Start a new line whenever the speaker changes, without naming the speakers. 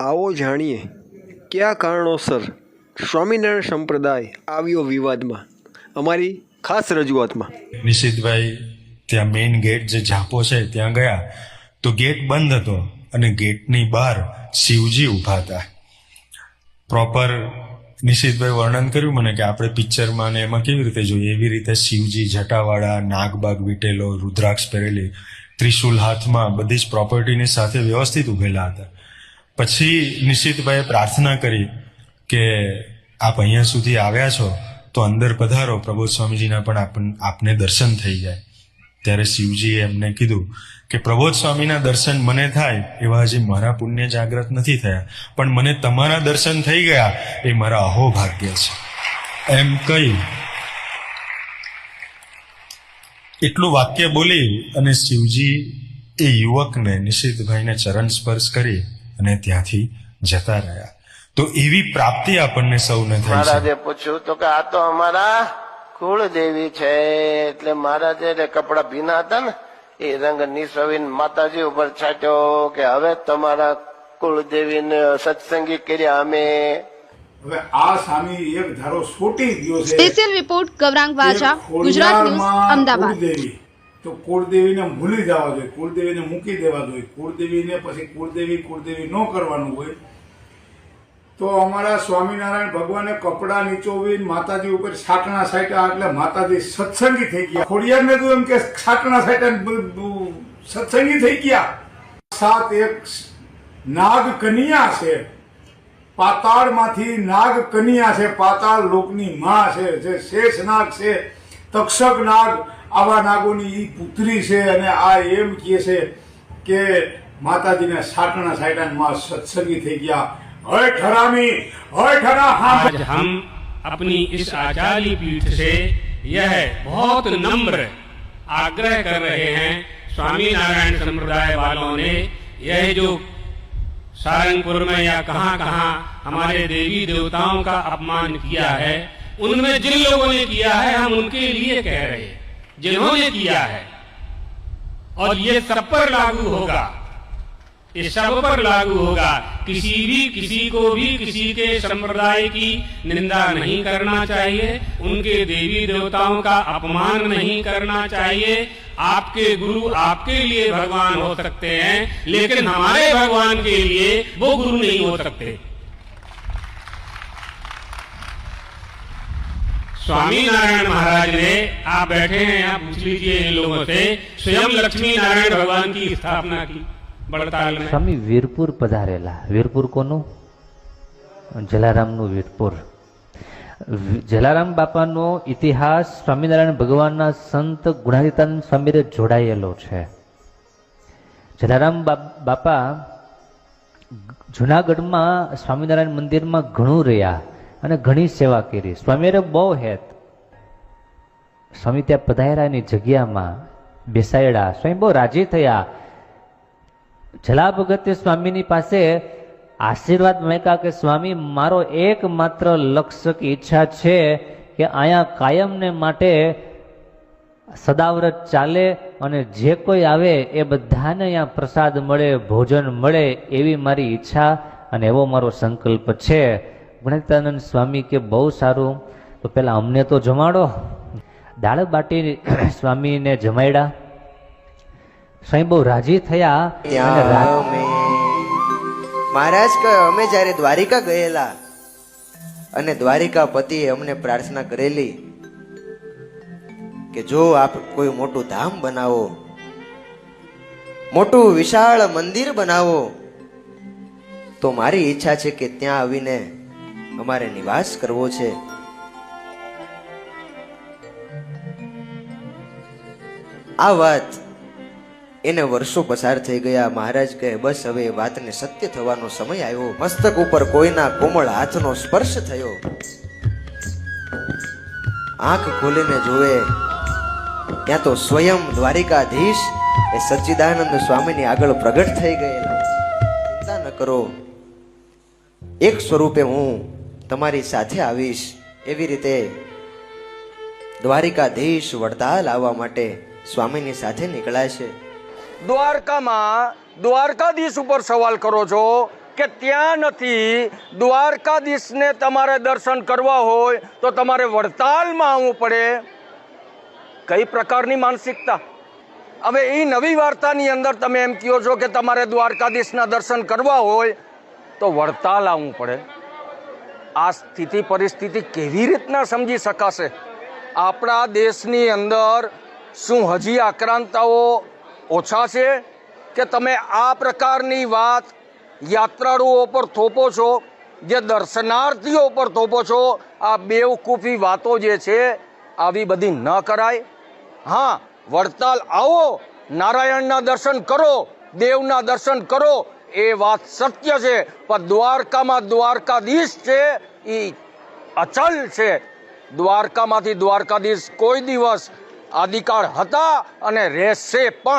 આવો જાણીએ કયા કારણોસર સ્વામિનારાયણ સંપ્રદાય આવ્યો વિવાદમાં. અમારી ખાસ રજૂઆતમાં
નિશિતભાઈ ત્યાં મેઇન ગેટ જે ઝાપો છે ત્યાં ગયા તો ગેટ બંધ હતો અને ગેટની બહાર શિવજી ઊભા હતા. પ્રોપર નિશિતભાઈ વર્ણન કર્યું મને કે આપણે પિક્ચરમાં ને એમાં કેવી રીતે જોઈએ એવી રીતે શિવજી જટાવાળા, નાગબાગ વીટેલો, રુદ્રાક્ષ પહેરેલી, ત્રિશુલ હાથમાં, બધી જ પ્રોપર્ટીની સાથે વ્યવસ્થિત ઊભેલા હતા. પછી નિશિતભાઈએ પ્રાર્થના કરી કે આપ અહીંયા સુધી આવ્યા છો તો અંદર પધારો, પ્રબોધ સ્વામીજીના પણ આપને દર્શન થઈ જાય. ત્યારે શિવજીએ એમને કીધું કે પ્રબોધ સ્વામીના દર્શન મને થાય એવા હજી મારા પુણ્ય જાગ્રત નથી થયા, પણ મને તમારા દર્શન થઈ ગયા એ મારા અહોભાગ્ય છે. એમ કહી એટલું વાક્ય બોલી અને શિવજી એ યુવકને નિશિતભાઈને ચરણ સ્પર્શ કરી અને ત્યાંથી જતા રહ્યા. તો એવી પ્રાપ્તિ આપણને સૌને થઈ છે.
મહારાજે પૂછ્યું તો કે આ તો અમારા કુળદેવી છે. એટલે મહારાજે કપડા ભીના હતા ને એ રંગ નિસવીને માતાજી ઉપર છાંટ્યો કે હવે તમારા કુળદેવીને સત્સંગી કર્યા અમે.
હવે આ સ્વામી એક ધારો છોટી ગયો છે.
સ્પેશિયલ રિપોર્ટ ગૌરાંગ વાજા, ગુજરાત ન્યૂઝ, અમદાવાદ.
તો કુળદેવીને ભૂલી જવા જોઈએ, કુળદેવીને મૂકી દેવા જોઈએ, કુળદેવીને પછી કુળદેવી ન કરવાનું હોય. તો અમારા સ્વામિનારાયણ ભગવાને કપડા નીચોવીને માતાજી ઉપર છાટણા સાટ્યા એટલે માતાજી સત્સંગી થઈ ગયા. ખોડિયારને તો એમ કે છાટણા સાટ્યા સત્સંગી થઈ ગયા. સાત એક નાગ કન્યા છે, પાતાળમાંથી નાગ કન્યા છે, પાતાળ લોકની માં છે, જે શેષ નાગ છે, તક્ષક નાગ, આવા નાગોની ઈ પુત્રી છે. અને આ એમ કહે છે કે માતાજીને છાટણા સાટ્યા માં સત્સંગી થઈ ગયા. आज
हम अपनी इस आचार्य पीठ से यह बहुत नम्र आग्रह कर रहे हैं स्वामी नारायण संप्रदाय वालों ने यह जो सारंगपुर में या कहां कहां हमारे देवी देवताओं का अपमान किया है, उनमें जिन लोगों ने किया है हम उनके लिए कह रहे हैं, जिन्होंने किया है. और ये सब पर लागू होगा, ये सब पर लागू होगा. किसी को भी किसी के संप्रदाय की निंदा नहीं करना चाहिए, उनके देवी देवताओं का अपमान नहीं करना चाहिए. आपके गुरु आपके लिए भगवान हो सकते हैं, लेकिन हमारे भगवान के लिए वो गुरु नहीं हो सकते. स्वामी नारायण महाराज ने, आप बैठे हैं, आप पूछ लीजिए इन लोगों से, स्वयं लक्ष्मी नारायण भगवान की स्थापना की बड़ताल में.
स्वामी વીરપુર પધારેલા. વીરપુર કોનું? જલારામનું વીરપુર. જલારામ બાપાનો ઇતિહાસ સ્વામિનારાયણ ભગવાનના સંત ગુણાતીતાનંદ સ્વામીને જોડાયેલો છે. જલારામ બાપા જુનાગઢમાં સ્વામિનારાયણ મંદિરમાં ઘણું રહ્યા અને ઘણી સેવા કરી. સ્વામીએ બહુ હેત. સ્વામી ત્યાં પધાર્યા, એની જગ્યામાં બેસાડ્યા. સ્વામી બહુ રાજી થયા. જલા ભગતે સ્વામીની પાસે આશીર્વાદ માંગ્યા કે સ્વામી, મારો એકમાત્ર લક્ષ્ય કે ઈચ્છા છે કે અહીંયા કાયમને માટે સદાવ્રત ચાલે અને જે કોઈ આવે એ બધાને અહીંયા પ્રસાદ મળે, ભોજન મળે, એવી મારી ઈચ્છા અને એવો મારો સંકલ્પ છે. ગુણાતીતાનંદ સ્વામી કે બહુ સારું, તો પેલા અમને તો જમાડો. દાળ બાટી સ્વામીને જમાડ્યા. સ્વામી બહુ રાજી થયા.
મહારાજ કે અમે જયારે દ્વારિકા ગયેલા અને દ્વારિકા પતિએ અમને પ્રાર્થના કરેલી કે જો આપ કોઈ મોટું ધામ બનાવો, મોટું વિશાળ મંદિર બનાવો, તો મારી ઈચ્છા છે કે ત્યાં આવીને અમારે નિવાસ કરવો છે. આ વાત એને વર્ષો પસાર થઈ ગયા. મહારાજ કહે બસ હવે વાતને સત્ય થવાનો સમય આવ્યો. મસ્તક ઉપર કોઈના કોમળ હાથનો સ્પર્શ થયો. આંખ ખોલીને જોવે ત્યાં તો સ્વયં દ્વારિકાધીશ એ સચ્ચિદાનંદ સ્વામીની આગળ પ્રગટ થઈ ગયેલા. ચિંતા ન કરો, એક સ્વરૂપે હું તમારી સાથે આવીશ. એવી રીતે દ્વારિકાધીશ વડતાલ આવવા માટે સ્વામીની સાથે નીકળ્યા છે.
દ્વારકામાં દ્વારકાધીશ ઉપર સવાલ કરો છો, કે ત્યાં નથી, દ્વારકાધીશને તમારે દર્શન કરવા હોય તો તમારે વડતાલમાં આવવું પડે. કઈ પ્રકારની માનસિકતા? હવે એ નવી વાર્તાની અંદર તમે એમ કહો છો કે તમારે દ્વારકાધીશના દર્શન કરવા હોય તો વડતાલ આવવું પડે. આ સ્થિતિ પરિસ્થિતિ કેવી રીતના સમજી શકાશે? આપણા દેશની અંદર શું હજી આક્રાંતાઓ ઓછા છે કે તમે આ પ્રકારની વાત યાત્રાળુઓ પર થોપો છો, જે દર્શનાર્થીઓ પર થોપો છો? આ બેવકૂફી વાતો જે છે આવી બધી ન કરાય. હા, વડતાલ આવો, નારાયણના દર્શન કરો, દેવના દર્શન કરો, એ વાત સત્ય છે, પણ દ્વારકામાં દ્વારકાધીશ છે એ અચલ છે. દ્વારકામાંથી દ્વારકાધીશ કોઈ દિવસ આદિકાળ હતા અને રહેશે પણ.